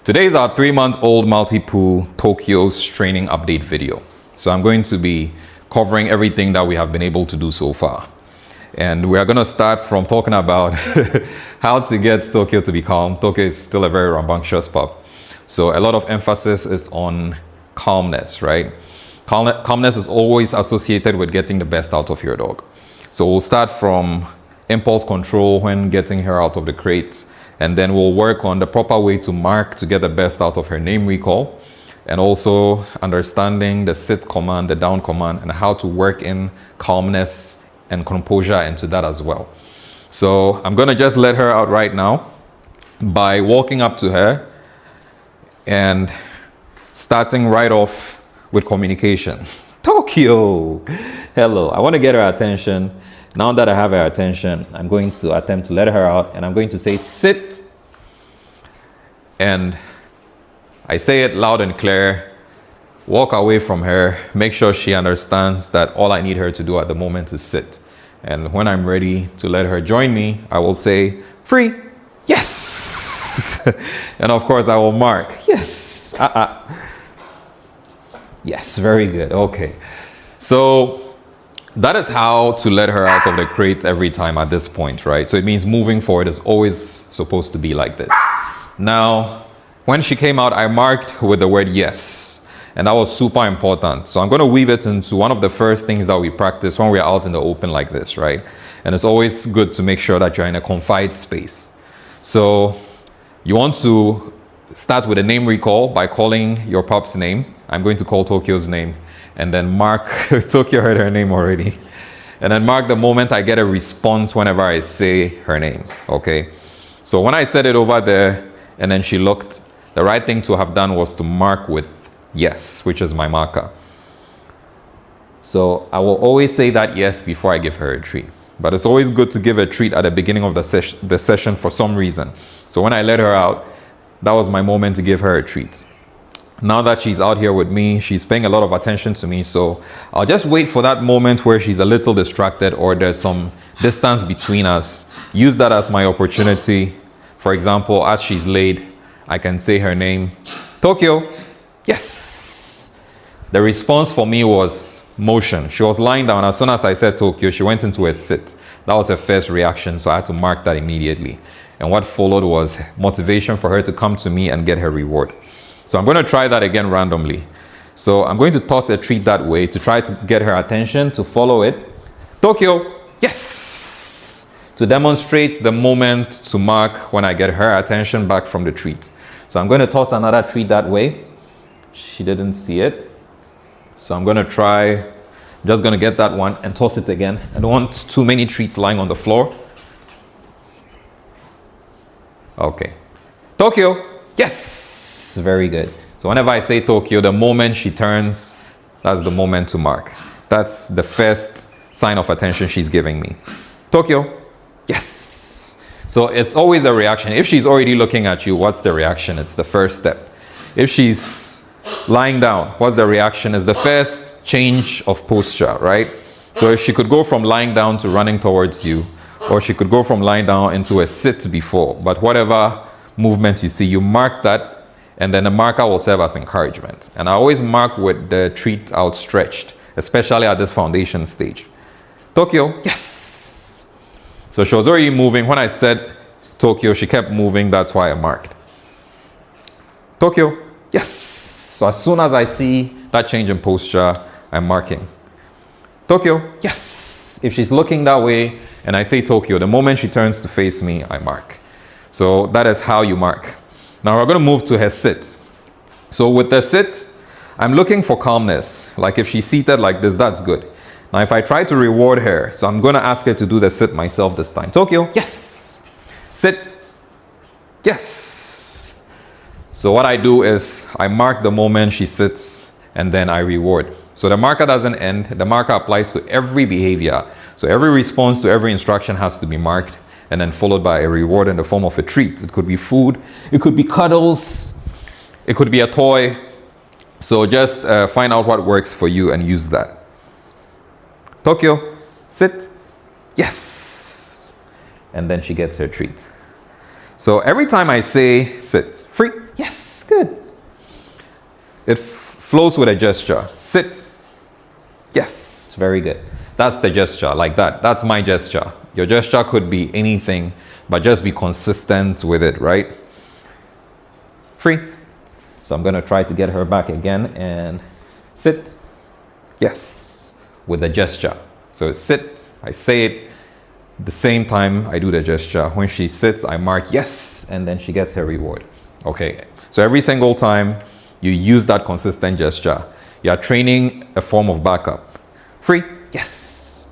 Today is our 3-month-old Maltipoo Tokyo's training update video. So I'm going to be covering everything that we have been able to do so far. And we are going to start from talking about how to get Tokyo to be calm. Tokyo is still a very rambunctious pup. So a lot of emphasis is on calmness, right? Calmness is always associated with getting the best out of your dog. So we'll start from impulse control when getting her out of the crate. And then we'll work on the proper way to mark to get the best out of her name recall. And also understanding the sit command, the down command, and how to work in calmness and composure into that as well. So I'm going to just let her out right now by walking up to her and starting right off with communication. Tokyo! Hello. I want to get her attention. Now that I have her attention, I'm going to attempt to let her out, and I'm going to say sit. And I say it loud and clear. Walk away from her. Make sure she understands that all I need her to do at the moment is sit. And when I'm ready to let her join me, I will say free. Yes. And of course I will mark. Yes. Yes, very good. Okay. So that is how to let her out of the crate every time at this point, right? So it means moving forward is always supposed to be like this. Now, when she came out, I marked with the word yes. And that was super important. So I'm going to weave it into one of the first things that we practice when we're out in the open like this, right? And it's always good to make sure that you're in a confined space. So you want to start with a name recall by calling your pup's name. I'm going to call Tokyo's name. And then mark, Tokyo heard her name already. And then mark the moment I get a response whenever I say her name, okay? So when I said it over there and then she looked, the right thing to have done was to mark with yes, which is my marker. So I will always say that yes before I give her a treat. But it's always good to give a treat at the beginning of the session for some reason. So when I let her out, that was my moment to give her a treat. Now that she's out here with me, she's paying a lot of attention to me. So I'll just wait for that moment where she's a little distracted or there's some distance between us. Use that as my opportunity. For example, as she's laid, I can say her name. Tokyo, yes. The response for me was motion. She was lying down. As soon as I said Tokyo, she went into a sit. That was her first reaction. So I had to mark that immediately. And what followed was motivation for her to come to me and get her reward. So I'm going to try that again randomly. So I'm going to toss a treat that way to try to get her attention, to follow it. Tokyo, yes! To demonstrate the moment to mark when I get her attention back from the treat. So I'm going to toss another treat that way. She didn't see it. So I'm going to try, just going to get that one and toss it again. I don't want too many treats lying on the floor. Okay. Tokyo, yes! Very good. So whenever I say Tokyo, the moment she turns, that's the moment to mark. That's the first sign of attention she's giving me. Tokyo, yes. So it's always a reaction. If she's already looking at you, what's the reaction? It's the first step. If she's lying down, what's the reaction? It's the first change of posture, right? So if she could go from lying down to running towards you, or she could go from lying down into a sit before, but whatever movement you see, you mark that. And then the marker will serve as encouragement. And I always mark with the treat outstretched, especially at this foundation stage. Tokyo, yes. So she was already moving. When I said Tokyo, she kept moving. That's why I marked. Tokyo, yes. So as soon as I see that change in posture, I'm marking. Tokyo, yes. If she's looking that way and I say Tokyo, the moment she turns to face me, I mark. So that is how you mark. Now we're going to move to her sit. So with the sit, I'm looking for calmness. Like if she's seated like this, that's good. Now if I try to reward her, so I'm going to ask her to do the sit myself this time. Tokyo, yes. Sit, yes. So what I do is I mark the moment she sits and then I reward. So the marker doesn't end. The marker applies to every behavior. So every response to every instruction has to be marked, and then followed by a reward in the form of a treat. It could be food, it could be cuddles, it could be a toy. So just find out what works for you and use that. Tokyo, sit, yes. And then she gets her treat. So every time I say sit, free, yes. Yes, good. It flows with a gesture. Sit. Yes, very good. That's the gesture, like that. That's my gesture. Your gesture could be anything, but just be consistent with it, right? Free. So I'm going to try to get her back again and sit. Yes, with the gesture. So sit, I say it. The same time I do the gesture. When she sits, I mark yes, and then she gets her reward. Okay, so every single time you use that consistent gesture, you are training a form of backup. Free, yes.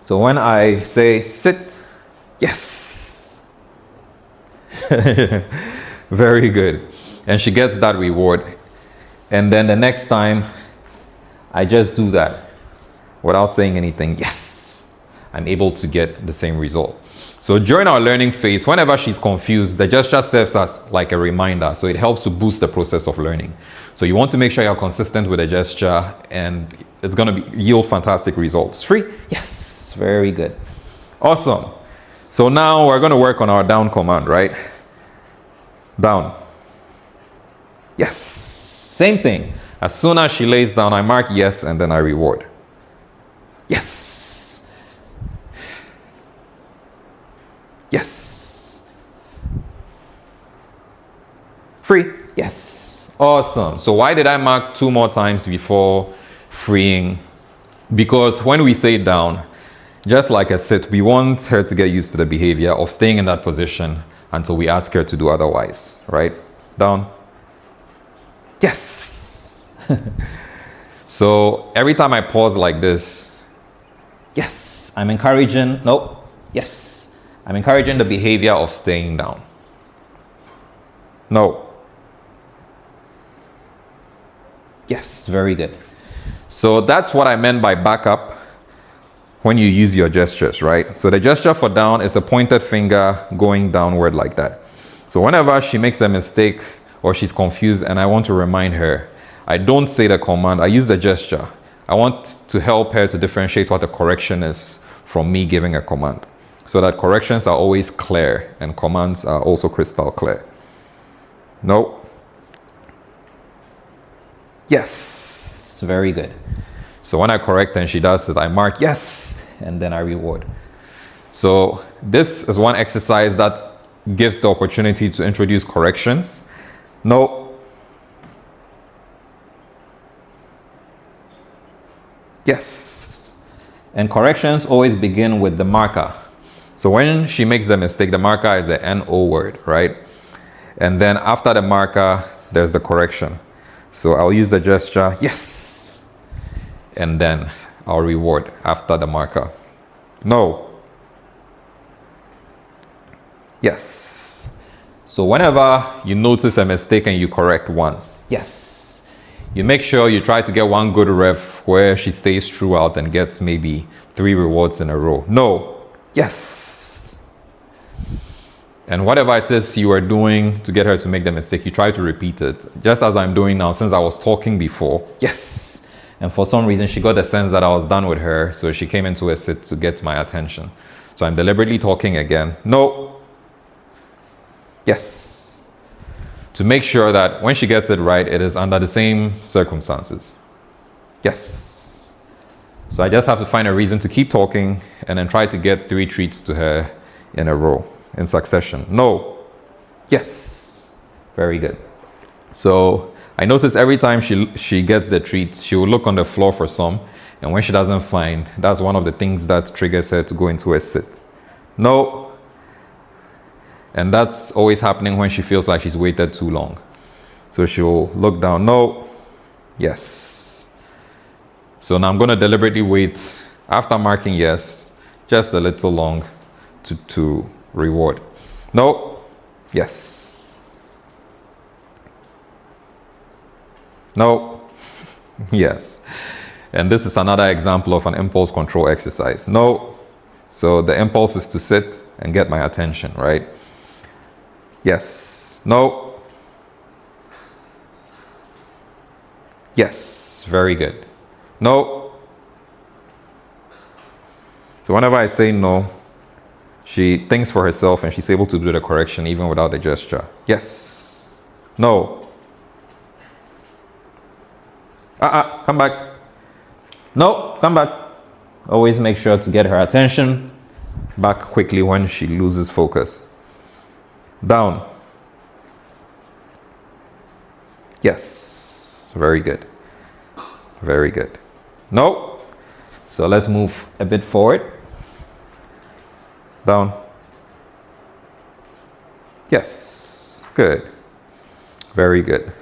So when I say sit, yes. Very good. And she gets that reward. And then the next time, I just do that without saying anything. Yes. I'm able to get the same result. So during our learning phase, whenever she's confused, the gesture serves as like a reminder. So it helps to boost the process of learning. So you want to make sure you're consistent with the gesture, and it's going to yield fantastic results. Free? Yes. Very good. Awesome. So now we're going to work on our down command, right? Down. Yes. Same thing. As soon as she lays down, I mark yes, and then I reward. Yes. Yes. Free? Yes. Awesome. So why did I mark 2 more times before freeing? Because when we say down, just like I said, we want her to get used to the behavior of staying in that position until we ask her to do otherwise, right? Down. Yes. So every time I pause like this, yes, I'm encouraging, nope, yes. I'm encouraging the behavior of staying down. No. Yes, very good. So that's what I meant by backup when you use your gestures, right? So the gesture for down is a pointed finger going downward like that. So whenever she makes a mistake or she's confused and I want to remind her, I don't say the command, I use the gesture. I want to help her to differentiate what a correction is from me giving a command, so that corrections are always clear and commands are also crystal clear. No. Yes. Very good. So when I correct and she does it, I mark yes, and then I reward. So this is one exercise that gives the opportunity to introduce corrections. No. Yes. And corrections always begin with the marker. So when she makes the mistake, the marker is the NO word, right? And then after the marker, there's the correction. So I'll use the gesture, yes. And then I'll reward after the marker. No. Yes. So whenever you notice a mistake and you correct once, yes. You make sure you try to get one good ref where she stays throughout and gets maybe 3 rewards in a row. No. Yes. And whatever it is you are doing to get her to make the mistake, you try to repeat it. Just as I'm doing now, since I was talking before. Yes. And for some reason, she got the sense that I was done with her. So she came into a sit to get my attention. So I'm deliberately talking again. No. Yes. To make sure that when she gets it right, it is under the same circumstances. Yes. So I just have to find a reason to keep talking and then try to get 3 treats to her in a row, in succession. No. Yes. Very good. So I notice every time she gets the treats, she will look on the floor for some. And when she doesn't find, that's one of the things that triggers her to go into a sit. No. And that's always happening when she feels like she's waited too long. So she'll look down. No. Yes. So now I'm going to deliberately wait after marking yes, just a little long to reward. No. Yes. No. Yes. And this is another example of an impulse control exercise. No. So the impulse is to sit and get my attention, right? Yes. No. Yes. Very good. No. So whenever I say no, She thinks for herself and she's able to do the correction even without the gesture. Yes. No. Come back. No, come back. Always make sure to get her attention back quickly when she loses focus. Down. Yes. Very good. Very good. No. So let's move a bit forward. Down. Yes. Good. Very good.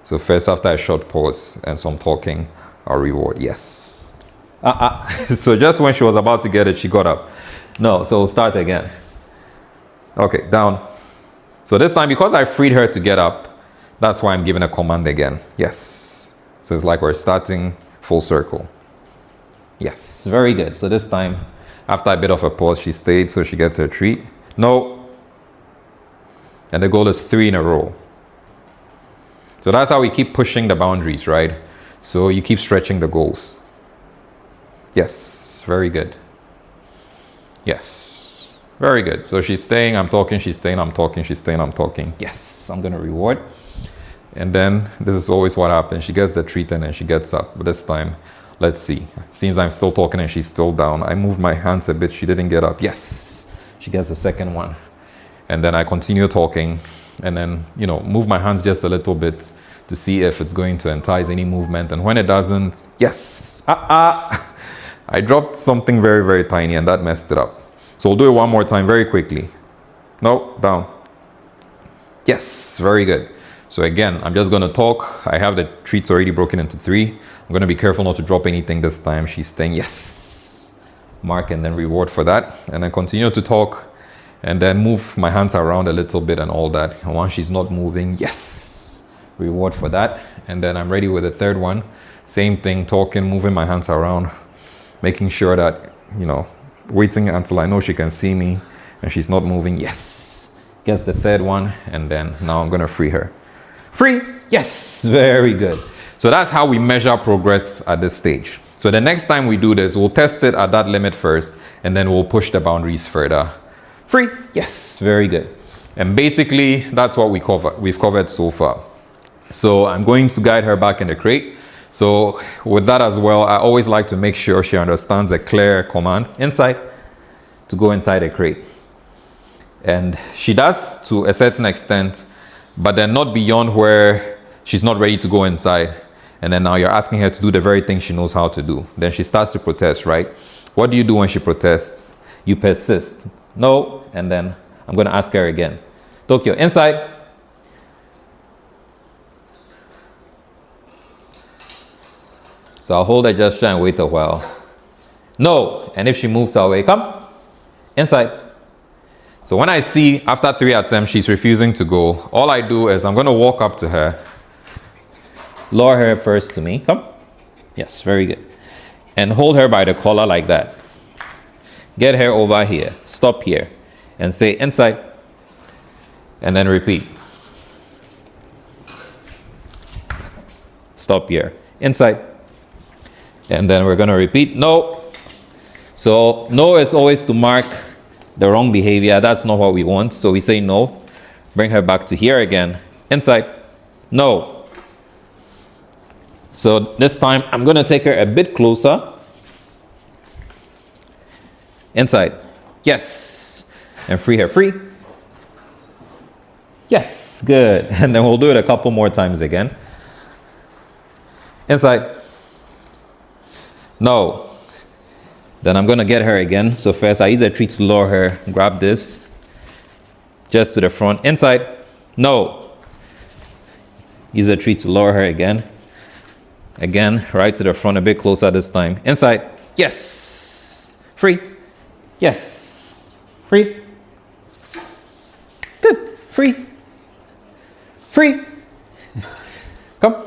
So first, after a short pause and some talking, our reward. Yes. So just when she was about to get it, she got up. No, so we'll start again. Okay, down. So this time, because I freed her to get up, that's why I'm giving a command again. Yes. So it's like we're starting full circle. Yes, very good. So this time, after a bit of a pause, she stayed, so she gets her treat. No. And the goal is 3 in a row. So that's how we keep pushing the boundaries, right? So you keep stretching the goals. Yes, very good. Yes, very good. So she's staying, I'm talking, she's staying, I'm talking, she's staying, I'm talking. Yes, I'm gonna reward. And then this is always what happens. She gets the treat and then she gets up. But this time, let's see. It seems I'm still talking and she's still down. I moved my hands a bit, she didn't get up. Yes, she gets the second one. And then I continue talking and then, move my hands just a little bit to see if it's going to entice any movement. And when it doesn't, yes, I dropped something very, very tiny and that messed it up. So we'll do it one more time very quickly. No, down. Yes, very good. So again, I'm just going to talk. I have the treats already broken into 3. I'm going to be careful not to drop anything this time. She's staying, yes. Mark and then reward for that. And then continue to talk and then move my hands around a little bit and all that. And once she's not moving, yes, reward for that. And then I'm ready with the third one. Same thing, talking, moving my hands around, making sure that, waiting until I know she can see me and she's not moving. Yes, gets the third one. And then now I'm going to free her. Free. Yes, very good. So that's how we measure progress at this stage. So the next time we do this, we'll test it at that limit first, and then we'll push the boundaries further. Free. Yes, very good. And basically, that's what we've covered so far. So I'm going to guide her back in the crate. So with that as well, I always like to make sure she understands a clear command inside to go inside the crate. And she does to a certain extent, but then not beyond where she's not ready to go inside. And then now you're asking her to do the very thing she knows how to do. Then she starts to protest, right? What do you do when she protests? You persist. No, and then I'm going to ask her again. Tokyo, inside. So I'll hold her gesture and wait a while. No, and if she moves away, come. Inside. So when I see after 3 attempts she's refusing to go, all I do is I'm going to walk up to her, lower her first to me. Come. Yes, very good. And hold her by the collar like that. Get her over here. Stop here. And say inside. And then repeat. Stop here. Inside. And then we're going to repeat. No. So no is always to mark the wrong behavior. That's not what we want. So we say no. Bring her back to here again. Inside. No. So this time I'm going to take her a bit closer. Inside. Yes. And free her. Free. Yes. Good. And then we'll do it a couple more times again. Inside. No. Then I'm going to get her again. So first I use a treat to lure her. Grab this. Just to the front. Inside. No. Use a treat to lure her again. Again, right to the front, a bit closer this time. Inside. Yes. Free. Yes. Free. Good. Free. Free. Come.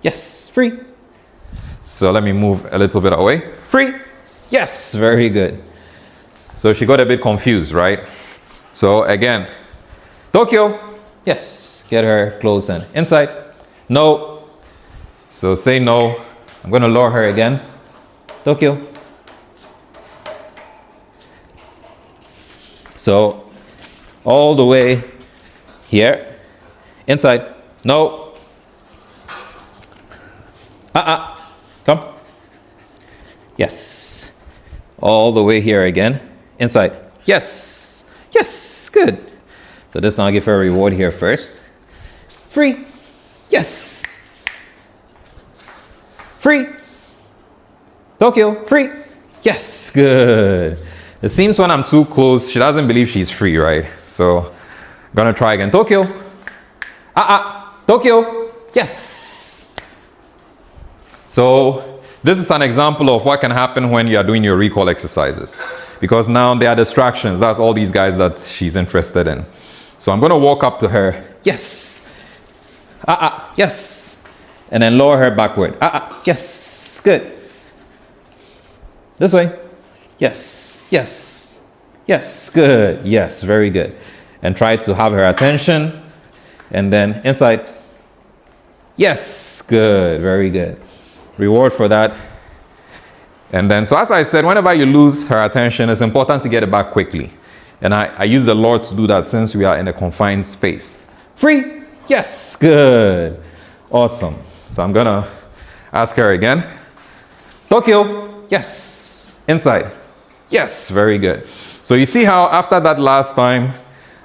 Yes. Free. So let me move a little bit away. Free. Yes. Very good. So she got a bit confused, right? So again, Tokyo. Yes. Get her close and inside. No. So say no. I'm going to lure her again. Tokyo. So all the way here, inside, no, come, yes, all the way here again, inside, yes, yes, good. So this one I'll give her a reward here first. Free, yes, free, Tokyo, free, yes, good. It seems when I'm too close, she doesn't believe she's free, right? So I'm gonna try again. Tokyo. Tokyo. Yes. So this is an example of what can happen when you are doing your recall exercises. Because now there are distractions. That's all these guys that she's interested in. So I'm gonna walk up to her. Yes. Yes. And then lower her backward. Yes. Good. This way. Yes. Yes, yes, good, yes, very good. And try to have her attention. And then inside. Yes, good, very good. Reward for that. And then, so as I said, whenever you lose her attention, it's important to get it back quickly. And I use the Lord to do that since we are in a confined space. Free, yes, good, awesome. So I'm gonna ask her again. Tokyo, yes, inside. Yes, very good. So you see how after that last time,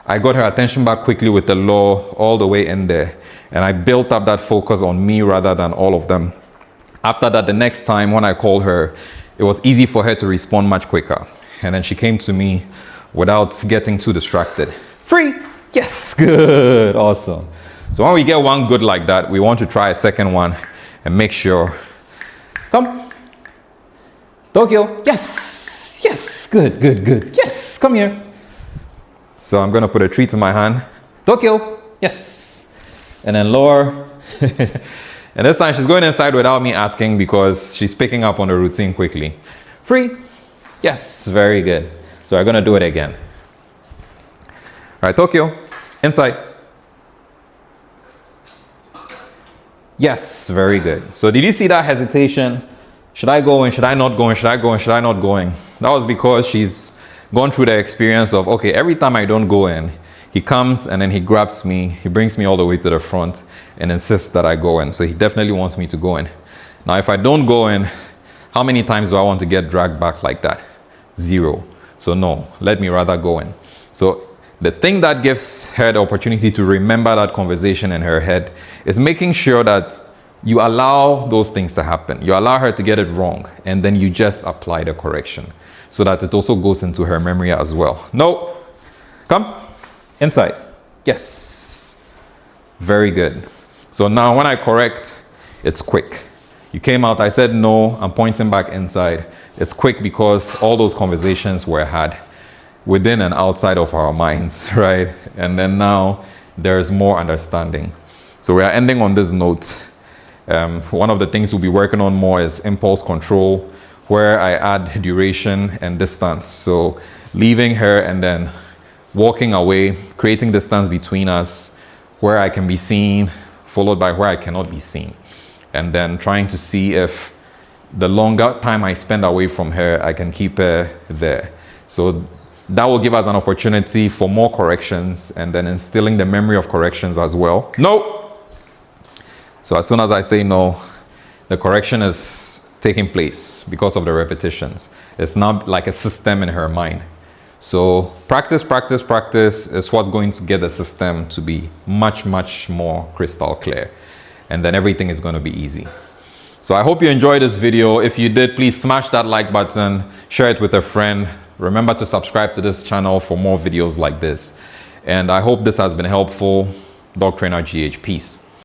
I got her attention back quickly with the law all the way in there. And I built up that focus on me rather than all of them. After that, the next time when I called her, it was easy for her to respond much quicker. And then she came to me without getting too distracted. Free, yes, good, awesome. So when we get one good like that, we want to try a second one and make sure. Come. Tokyo, yes. Yes, good, good, good. Yes, come here. So I'm gonna put a treat in my hand. Tokyo, yes. And then lower. And this time she's going inside without me asking because she's picking up on the routine quickly. Free, yes, very good. So I'm gonna do it again. All right, Tokyo, inside. Yes, very good. So did you see that hesitation? Should I go in? Should I not go in? Should I go in? Should I not go in? That was because she's gone through the experience of, okay, every time I don't go in, he comes and then he grabs me, he brings me all the way to the front and insists that I go in. So he definitely wants me to go in. Now, if I don't go in, how many times do I want to get dragged back like that? 0. So no, let me rather go in. So the thing that gives her the opportunity to remember that conversation in her head is making sure that you allow those things to happen. You allow her to get it wrong, and then you just apply the correction so that it also goes into her memory as well. No, come, inside, yes, very good. So now when I correct, it's quick. You came out, I said no, I'm pointing back inside. It's quick because all those conversations were had within and outside of our minds, right? And then now there's more understanding. So we are ending on this note. One of the things we'll be working on more is impulse control, where I add duration and distance. So leaving her and then walking away, creating distance between us, where I can be seen, followed by where I cannot be seen. And then trying to see if the longer time I spend away from her, I can keep her there. So that will give us an opportunity for more corrections and then instilling the memory of corrections as well. No! So as soon as I say no, the correction is taking place because of the repetitions. It's not like a system in her mind. So practice, practice, practice is what's going to get the system to be much, much more crystal clear. And then everything is going to be easy. So I hope you enjoyed this video. If you did, please smash that like button, share it with a friend. Remember to subscribe to this channel for more videos like this. And I hope this has been helpful. Dog Trainer GH, peace.